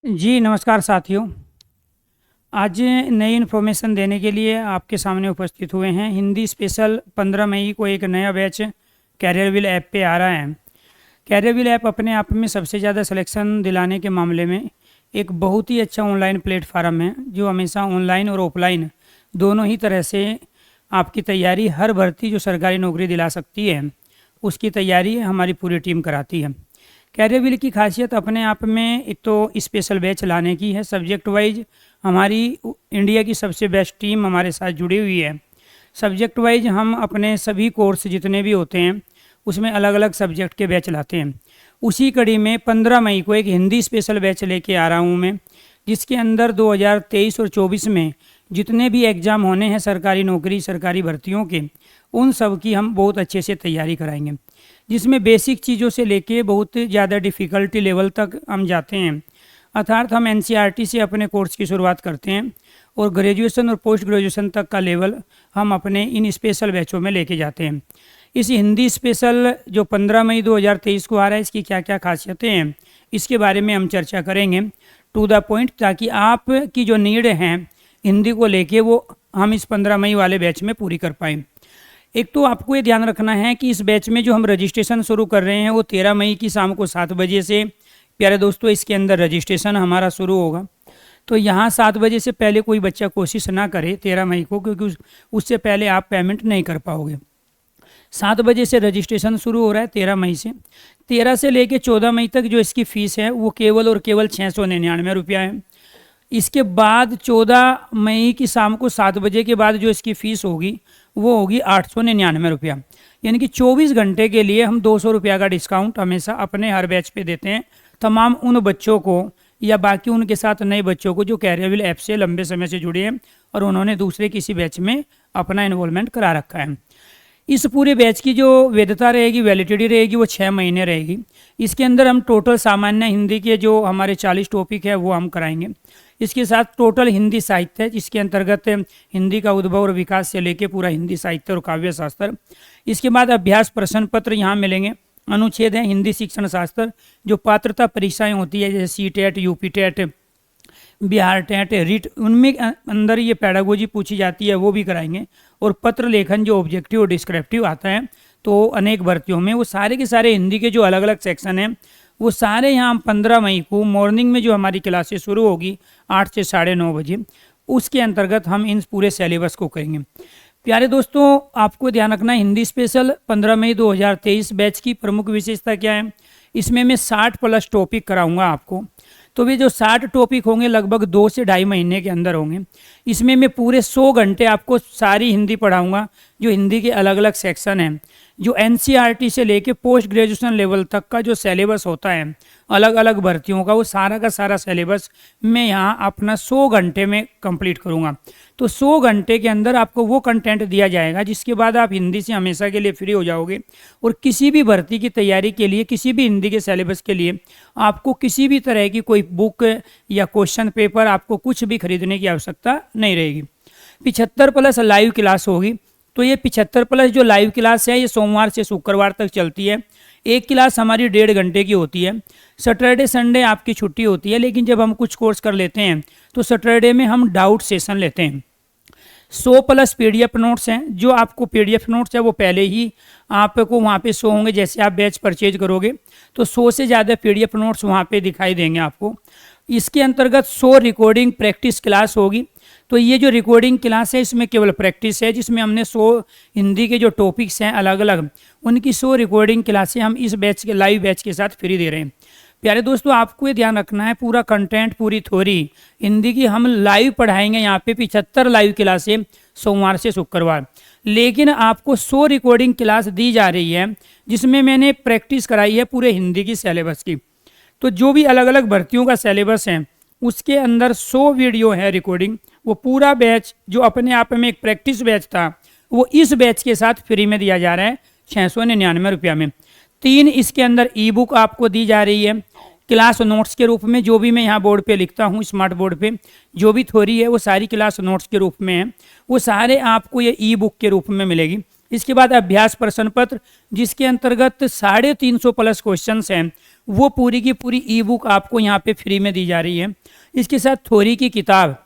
जी नमस्कार साथियों। आज नई इन्फॉर्मेशन देने के लिए आपके सामने उपस्थित हुए हैं। हिंदी स्पेशल 15 मई को एक नया बैच कैरियरविल ऐप पे आ रहा है। कैरियरविल ऐप अपने आप में सबसे ज़्यादा सिलेक्शन दिलाने के मामले में एक बहुत ही अच्छा ऑनलाइन प्लेटफार्म है, जो हमेशा ऑनलाइन और ऑफलाइन दोनों ही तरह से आपकी तैयारी, हर भर्ती जो सरकारी नौकरी दिला सकती है उसकी तैयारी हमारी पूरी टीम कराती है। कैरियरविल की खासियत अपने आप में एक तो स्पेशल बैच लाने की है। सब्जेक्ट वाइज हमारी इंडिया की सबसे बेस्ट टीम हमारे साथ जुड़ी हुई है। सब्जेक्ट वाइज हम अपने सभी कोर्स जितने भी होते हैं उसमें अलग अलग सब्जेक्ट के बैच लाते हैं। उसी कड़ी में 15 मई को एक हिंदी स्पेशल बैच लेके आ रहा हूँ मैं, जिसके अंदर 2023 और 24 में जितने भी एग्ज़ाम होने हैं सरकारी नौकरी, सरकारी भर्तियों के, उन सब की हम बहुत अच्छे से तैयारी कराएंगे, जिसमें बेसिक चीज़ों से लेके बहुत ज़्यादा डिफ़िकल्टी लेवल तक हम जाते हैं। अर्थात हम एनसीईआरटी से अपने कोर्स की शुरुआत करते हैं और ग्रेजुएशन और पोस्ट ग्रेजुएशन तक का लेवल हम अपने इन स्पेशल बैचों में लेके जाते हैं। इस हिंदी स्पेशल जो 15 मई 2023 को आ रहा है, इसकी क्या क्या खासियतें हैं, इसके बारे में हम चर्चा करेंगे टू द पॉइंट, ताकि आपकी जो नीड हैं हिंदी को लेके वो हम इस 15 मई वाले बैच में पूरी कर पाएँ। एक तो आपको ये ध्यान रखना है कि इस बैच में जो हम रजिस्ट्रेशन शुरू कर रहे हैं वो 13 मई की शाम को 7 बजे से, प्यारे दोस्तों, इसके अंदर रजिस्ट्रेशन हमारा शुरू होगा। तो यहाँ 7 बजे से पहले कोई बच्चा कोशिश ना करे 13 मई को, क्योंकि उससे पहले आप पेमेंट नहीं कर पाओगे। 7 बजे से रजिस्ट्रेशन शुरू हो रहा है 13 मई से। 13 से लेकर 14 मई तक जो इसकी फ़ीस है वो केवल और केवल 699 रुपया है। इसके बाद 14 मई की शाम को 7 बजे के बाद जो इसकी फ़ीस होगी वो होगी 899 रुपया। यानी कि 24 घंटे के लिए हम 200 रुपया का डिस्काउंट हमेशा अपने हर बैच पे देते हैं तमाम उन बच्चों को या बाकी उनके साथ नए बच्चों को जो कैरियरविल ऐप से लंबे समय से जुड़े हैं और उन्होंने दूसरे किसी बैच में अपना इन्वॉल्वमेंट करा रखा है। इस पूरे बैच की जो वैधता रहेगी, वैलिडिटी रहेगी, वो 6 महीने रहेगी। इसके अंदर हम टोटल सामान्य हिंदी के जो हमारे 40 टॉपिक है वो हम कराएंगे। इसके साथ टोटल हिंदी साहित्य है, जिसके अंतर्गत हिंदी का उद्भव और विकास से लेके पूरा हिंदी साहित्य और काव्य शास्त्र। इसके बाद अभ्यास प्रश्न पत्र यहाँ मिलेंगे। अनुच्छेद है हिंदी शिक्षण शास्त्र, जो पात्रता परीक्षाएं होती है जैसे CTET, UP TET, Bihar TET, REET, उनमें अंदर ये पैडागोजी पूछी जाती है, वो भी कराएंगे। और पत्र लेखन जो ऑब्जेक्टिव और डिस्क्रिप्टिव आता है तो अनेक भर्तियों में, वो सारे के सारे हिंदी के जो अलग अलग सेक्शन हैं वो सारे यहाँ 15 मई को मॉर्निंग में जो हमारी क्लासेस शुरू होगी 8 से 9:30 बजे, उसके अंतर्गत हम इन पूरे सिलेबस को करेंगे। प्यारे दोस्तों, आपको ध्यान रखना है हिंदी स्पेशल 15 मई 2023 बैच की प्रमुख विशेषता क्या है। इसमें मैं 60+ टॉपिक कराऊंगा आपको। तो वे जो 60 टॉपिक होंगे लगभग 2 से 2.5 महीने के अंदर होंगे। इसमें मैं पूरे 100 घंटे आपको सारी हिंदी पढ़ाऊंगा। जो हिंदी के अलग अलग सेक्शन हैं, जो एनसीईआरटी से लेके पोस्ट ग्रेजुएशन लेवल तक का जो सिलेबस होता है अलग अलग भर्तियों का, वो सारा का सारा सिलेबस मैं यहाँ अपना 100 घंटे में कंप्लीट करूँगा। तो 100 घंटे के अंदर आपको वो कंटेंट दिया जाएगा जिसके बाद आप हिंदी से हमेशा के लिए फ्री हो जाओगे। और किसी भी भर्ती की तैयारी के लिए, किसी भी हिंदी के सिलेबस के लिए आपको किसी भी तरह की कोई बुक या क्वेश्चन पेपर, आपको कुछ भी खरीदने की आवश्यकता नहीं रहेगी। 75+ लाइव क्लास होगी। तो ये 75+ जो लाइव क्लास है ये सोमवार से शुक्रवार तक चलती है। एक क्लास हमारी 1.5 घंटे की होती है। सैटरडे संडे आपकी छुट्टी होती है, लेकिन जब हम कुछ कोर्स कर लेते हैं तो सैटरडे में हम डाउट सेशन लेते हैं। 100+ पीडीएफ नोट्स हैं। जो आपको पीडीएफ नोट्स है वो पहले ही आपको वहाँ पे शो होंगे। जैसे आप बैच परचेज करोगे तो 100 से ज़्यादा पीडीएफ नोट्स वहाँ पे दिखाई देंगे आपको। इसके अंतर्गत 100 रिकॉर्डिंग प्रैक्टिस क्लास होगी। तो ये जो रिकॉर्डिंग क्लास है इसमें केवल प्रैक्टिस है, जिसमें हमने 100 हिंदी के जो टॉपिक्स हैं अलग अलग, उनकी 100 रिकॉर्डिंग क्लासें हम इस बैच के लाइव बैच के साथ फ्री दे रहे हैं। प्यारे दोस्तों, आपको ये ध्यान रखना है, पूरा कंटेंट, पूरी थ्योरी हिंदी की हम लाइव पढ़ाएंगे। यहाँ पे 75 लाइव क्लासें सोमवार से शुक्रवार, लेकिन आपको 100 रिकॉर्डिंग क्लास दी जा रही है जिसमें मैंने प्रैक्टिस कराई है पूरे हिंदी की सिलेबस की। तो जो भी अलग अलग भर्तियों का सिलेबस है उसके अंदर 100 वीडियो है रिकॉर्डिंग। वो पूरा बैच जो अपने आप में एक प्रैक्टिस बैच था वो इस बैच के साथ फ्री में दिया जा रहा है 699 रुपया में। 3 इसके अंदर ई बुक आपको दी जा रही है क्लास नोट्स के रूप में। जो भी मैं यहाँ बोर्ड पे लिखता हूँ, स्मार्ट बोर्ड पे जो भी थ्योरी है वो सारी क्लास नोट्स के रूप में है, वो सारे आपको ये ई बुक के रूप में मिलेगी। इसके बाद अभ्यास प्रश्न पत्र, जिसके अंतर्गत 350 प्लस क्वेश्चंस हैं, वो पूरी की पूरी ई बुक आपको यहाँ पे फ्री में दी जा रही है। इसके साथ थ्योरी की किताब,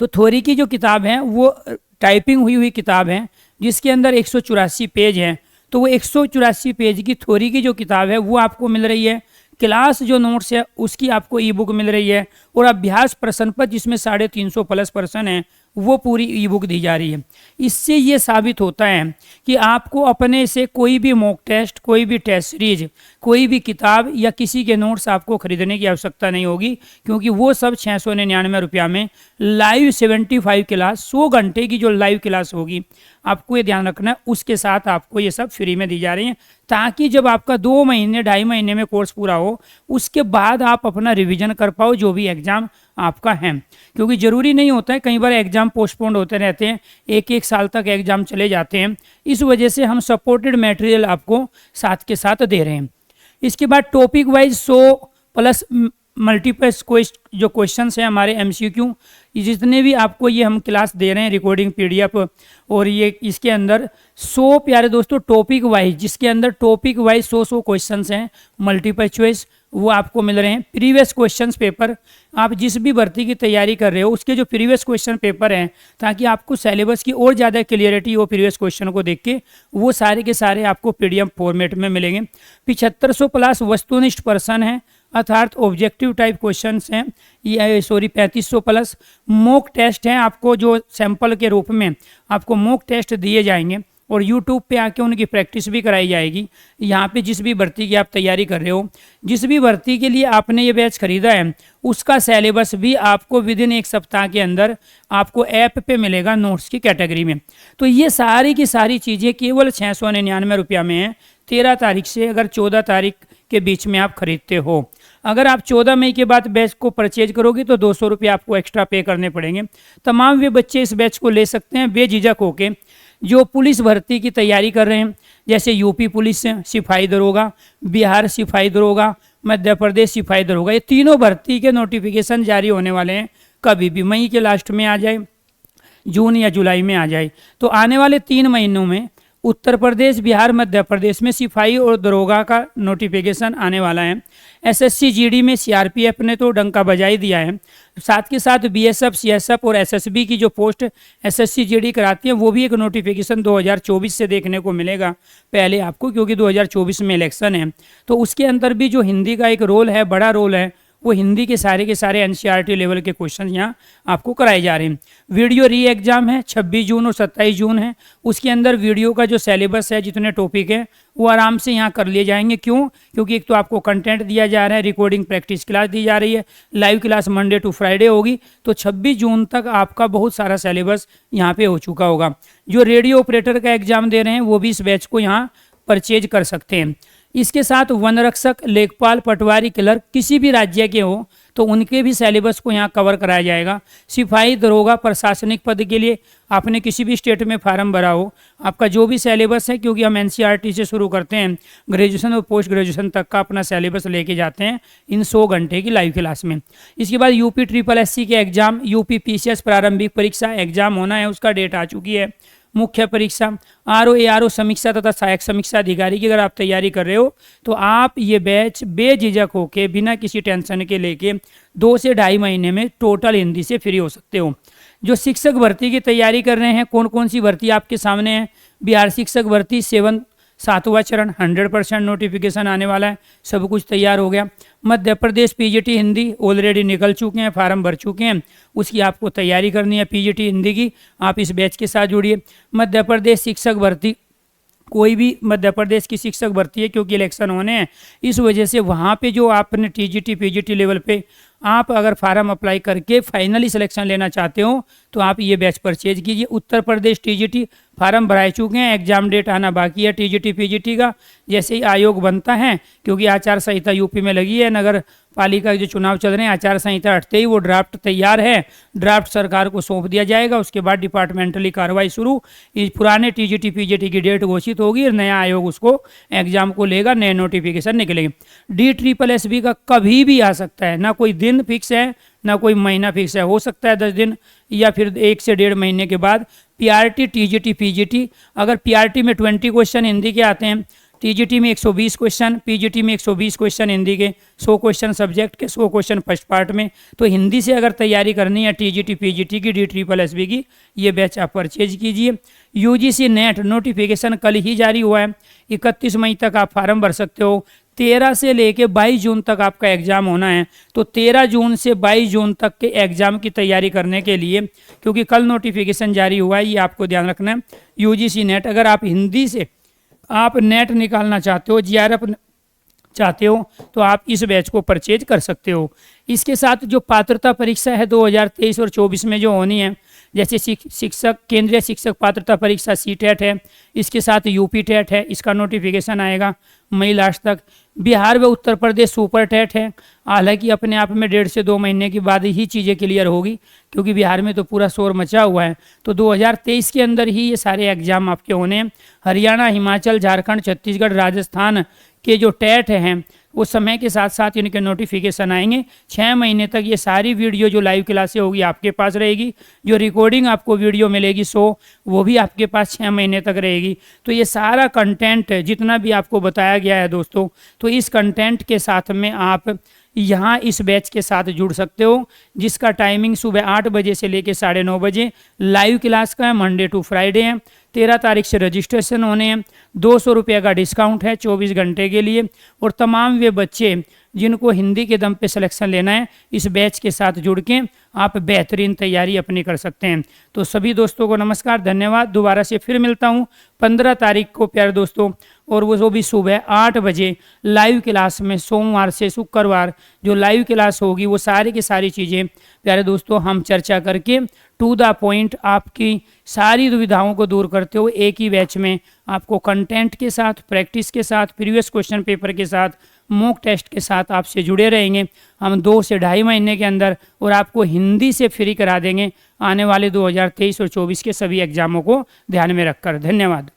तो थ्योरी की जो किताब है वो टाइपिंग हुई हुई किताब है, जिसके अंदर 184 पेज हैं। तो वो 184 पेज की थ्योरी की जो किताब है वो आपको मिल रही है। क्लास जो नोट्स है उसकी आपको ई बुक मिल रही है, और अभ्यास प्रश्न पत्र जिसमें 350 प्लस प्रश्न है वो पूरी ई बुक दी जा रही है। इससे ये साबित होता है कि आपको अपने से कोई भी मॉक टेस्ट, कोई भी टेस्ट सीरीज, कोई भी किताब या किसी के नोट्स आपको खरीदने की आवश्यकता नहीं होगी, क्योंकि वो सब 699 रुपया में लाइव 75 क्लास, 100 घंटे की जो लाइव क्लास होगी, आपको ये ध्यान रखना है, उसके साथ आपको ये सब फ्री में दी जा रही हैं, ताकि जब आपका 2 महीने 2.5 महीने में कोर्स पूरा हो, उसके बाद आप अपना रिवीजन कर पाओ जो भी एग्ज़ाम आपका है। क्योंकि ज़रूरी नहीं होता है, कई बार एग्ज़ाम पोस्टपोन्ड होते रहते हैं, एक साल तक एग्ज़ाम चले जाते हैं। इस वजह से हम सपोर्टेड मटेरियल आपको साथ के साथ दे रहे हैं। इसके बाद टॉपिक वाइज 100 प्लस मल्टीपल जो क्वेश्चंस हैं हमारे MCQ, जितने भी आपको ये हम क्लास दे रहे हैं, रिकॉर्डिंग PDF, और ये इसके अंदर 100 प्यारे दोस्तों टॉपिक वाइज, जिसके अंदर टॉपिक वाइज 100 क्वेश्चंस हैं मल्टीपल चॉइस, वो आपको मिल रहे हैं। प्रीवियस क्वेश्चंस पेपर, आप जिस भी भर्ती की तैयारी कर रहे हो उसके जो प्रीवियस क्वेश्चन पेपर हैं, ताकि आपको सिलेबस की और ज़्यादा क्लियरिटी हो प्रीवियस क्वेश्चन को देख के, वो सारे के सारे आपको PDF फॉर्मेट में मिलेंगे। 7500 प्लस वस्तुनिष्ठ प्रश्न है, अर्थात ऑब्जेक्टिव टाइप क्वेश्चंस हैं, ये 3500 प्लस मॉक टेस्ट हैं, आपको जो सैंपल के रूप में आपको मॉक टेस्ट दिए जाएंगे और यूट्यूब पे आके उनकी प्रैक्टिस भी कराई जाएगी। यहाँ पे जिस भी भर्ती की आप तैयारी कर रहे हो, जिस भी भर्ती के लिए आपने ये बैच खरीदा है, उसका सिलेबस भी आपको विदिन 1 सप्ताह के अंदर आपको ऐप पे मिलेगा नोट्स की कैटेगरी में। तो ये सारी की सारी चीज़ें केवल 699 रुपया में है, 13 तारीख से अगर 14 तारीख के बीच में आप खरीदते हो। अगर आप 14 मई के बाद बैच को परचेज करोगे तो 200 रुपये आपको एक्स्ट्रा पे करने पड़ेंगे। तमाम वे बच्चे इस बैच को ले सकते हैं बेझिझक होके, जो पुलिस भर्ती की तैयारी कर रहे हैं, जैसे यूपी पुलिस सिपाही दरोगा, बिहार सिपाही दरोगा, मध्य प्रदेश सिपाही दरोगा, ये तीनों भर्ती के नोटिफिकेशन जारी होने वाले हैं। कभी भी मई के लास्ट में आ जाए, जून या जुलाई में आ जाए, तो आने वाले 3 महीनों में उत्तर प्रदेश, बिहार, मध्य प्रदेश में सिपाही और दरोगा का नोटिफिकेशन आने वाला है। SSC GD में CRPF ने तो डंका बजा ही दिया है, साथ के साथ BSF, CSF और SSB की जो पोस्ट SSC GD कराती है, वो भी एक नोटिफिकेशन 2024 से देखने को मिलेगा पहले आपको, क्योंकि 2024 में इलेक्शन है। तो उसके अंदर भी जो हिंदी का एक रोल है, बड़ा रोल है, वो हिंदी के सारे NCERT लेवल के क्वेश्चन यहाँ आपको कराए जा रहे हैं। वीडियो री एग्जाम है 26 जून और 27 जून है। उसके अंदर वीडियो का जो सिलेबस है, जितने टॉपिक है, वो आराम से यहाँ कर लिए जाएंगे। क्यों? क्योंकि एक तो आपको कंटेंट दिया जा रहा है, रिकॉर्डिंग प्रैक्टिस क्लास दी जा रही है, live class Monday to Friday होगी, तो 26 जून तक आपका बहुत सारा सिलेबस यहाँ पे हो चुका होगा। जो रेडियो ऑपरेटर का एग्जाम दे रहे हैं वो भी इस बैच को यहाँ परचेज कर सकते हैं। इसके साथ वन रक्षक, लेखपाल, पटवारी, क्लर्क किसी भी राज्य के हो तो उनके भी सिलेबस को यहाँ कवर कराया जाएगा। सिपाही, दरोगा, प्रशासनिक पद के लिए आपने किसी भी स्टेट में फार्म भरा हो, आपका जो भी सिलेबस है, क्योंकि हम NCERT से शुरू करते हैं, ग्रेजुएशन और पोस्ट ग्रेजुएशन तक का अपना सिलेबस लेके जाते हैं इन 100 घंटे की लाइव क्लास में। इसके बाद UP SSC के एग्जाम, UP PCS प्रारंभिक परीक्षा एग्जाम होना है, उसका डेट आ चुकी है। मुख्य परीक्षा, RO ARO समीक्षा तथा सहायक समीक्षा अधिकारी की अगर आप तैयारी कर रहे हो तो आप ये बैच बेझिझक होके बिना किसी टेंशन के लेके 2 से 2.5 महीने में टोटल हिंदी से फ्री हो सकते हो। जो शिक्षक भर्ती की तैयारी कर रहे हैं, कौन कौन सी भर्ती आपके सामने है? बिहार शिक्षक भर्ती 7वां चरण 100% नोटिफिकेशन आने वाला है, सब कुछ तैयार हो गया। मध्य प्रदेश PGT हिंदी ऑलरेडी निकल चुके हैं, फार्म भर चुके हैं, उसकी आपको तैयारी करनी है PGT हिंदी की, आप इस बैच के साथ जुड़िए। मध्य प्रदेश शिक्षक भर्ती, कोई भी मध्य प्रदेश की शिक्षक भर्ती है, क्योंकि इलेक्शन होने हैं, इस वजह से वहाँ पे जो आपने TGT PGT लेवल पे आप अगर फार्म अप्लाई करके फाइनली सिलेक्शन लेना चाहते हो तो आप ये बैच परचेज कीजिए। उत्तर प्रदेश TGT फार्म भराए चुके हैं, एग्जाम डेट आना बाकी है TGT PGT का। जैसे ही आयोग बनता है, क्योंकि आचार संहिता यूपी में लगी है, नगर पालिका के जो चुनाव चल रहे हैं, आचार संहिता हटते ही वो ड्राफ्ट तैयार है, ड्राफ्ट सरकार को सौंप दिया जाएगा। उसके बाद डिपार्टमेंटली कार्रवाई शुरू, इस पुराने TGT PGT की डेट घोषित होगी और नया आयोग उसको एग्जाम को लेगा, नए नोटिफिकेशन निकलेंगे। DSSS का कभी भी आ सकता है, ना कोई दिन फिक्स है ना कोई महीना फिक्स है, हो सकता है 10 दिन या फिर 1 से 1.5 महीने के बाद। पीआरटी, टीजीटी, पीजीटी, अगर पीआरटी में 20 क्वेश्चन हिंदी के आते हैं, टीजीटी में 120 क्वेश्चन, पीजीटी में 120 क्वेश्चन हिंदी के, 100 क्वेश्चन सब्जेक्ट के, 100 क्वेश्चन फर्स्ट पार्ट में। तो हिंदी से अगर तैयारी करनी है टीजीटी पीजीटी की, DSSB की, ये बैच आप परचेज कीजिए। यूजीसी नेट नोटिफिकेशन कल ही जारी हुआ है, 31 मई तक आप फार्म भर सकते हो। 13 से लेके 22 जून तक आपका एग्ज़ाम होना है। तो 13 जून से 22 जून तक के एग्ज़ाम की तैयारी करने के लिए, क्योंकि कल नोटिफिकेशन जारी हुआ है, ये आपको ध्यान रखना है। यूजीसी नेट, अगर आप हिंदी से आप नेट निकालना चाहते हो, जीआरएफ चाहते हो, तो आप इस बैच को परचेज कर सकते हो। इसके साथ जो पात्रता परीक्षा है 2023 और 24 में जो होनी है, जैसे शिक्षक, केंद्रीय शिक्षक पात्रता परीक्षा CTET है, इसके साथ यूपी टेट है, इसका नोटिफिकेशन आएगा मई लास्ट तक। बिहार व उत्तर प्रदेश सुपर टेट है, हालांकि अपने आप में 1.5 से 2 महीने के बाद ही चीज़ें क्लियर होगी, क्योंकि बिहार में तो पूरा शोर मचा हुआ है। तो 2023 के अंदर ही ये सारे एग्जाम आपके होने हैं। हरियाणा, हिमाचल, झारखंड, छत्तीसगढ़, राजस्थान के जो टेट हैं वो समय के साथ साथ इनके नोटिफिकेशन आएंगे। 6 महीने तक ये सारी वीडियो जो लाइव क्लासें होगी आपके पास रहेगी, जो रिकॉर्डिंग आपको वीडियो मिलेगी वो भी आपके पास 6 महीने तक रहेगी। तो ये सारा कंटेंट जितना भी आपको बताया गया है दोस्तों, तो इस कंटेंट के साथ में आप यहाँ इस बैच के साथ जुड़ सकते हो, जिसका टाइमिंग सुबह 8 बजे से लेकर 9:30 बजे लाइव क्लास का है, मंडे टू फ्राइडे है। 13 तारीख से रजिस्ट्रेशन होने हैं, 200 रुपये का डिस्काउंट है 24 घंटे के लिए। और तमाम वे बच्चे जिनको हिंदी के दम पे सिलेक्शन लेना है, इस बैच के साथ जुड़ के आप बेहतरीन तैयारी अपनी कर सकते हैं। तो सभी दोस्तों को नमस्कार, धन्यवाद। दोबारा से फिर मिलता हूँ 15 तारीख को प्यारे दोस्तों, और वो भी सुबह 8 बजे लाइव क्लास में। सोमवार से शुक्रवार जो लाइव क्लास होगी वो सारी की सारी चीज़ें प्यारे दोस्तों हम चर्चा करके टू द पॉइंट आपकी सारी दुविधाओं को दूर करते हुए एक ही बैच में आपको कंटेंट के साथ, प्रैक्टिस के साथ, प्रीवियस क्वेश्चन पेपर के साथ, मॉक टेस्ट के साथ आपसे जुड़े रहेंगे हम 2 से 2.5 महीने के अंदर, और आपको हिंदी से फ्री करा देंगे आने वाले 2023 और 24 के सभी एग्जामों को ध्यान में रखकर। धन्यवाद।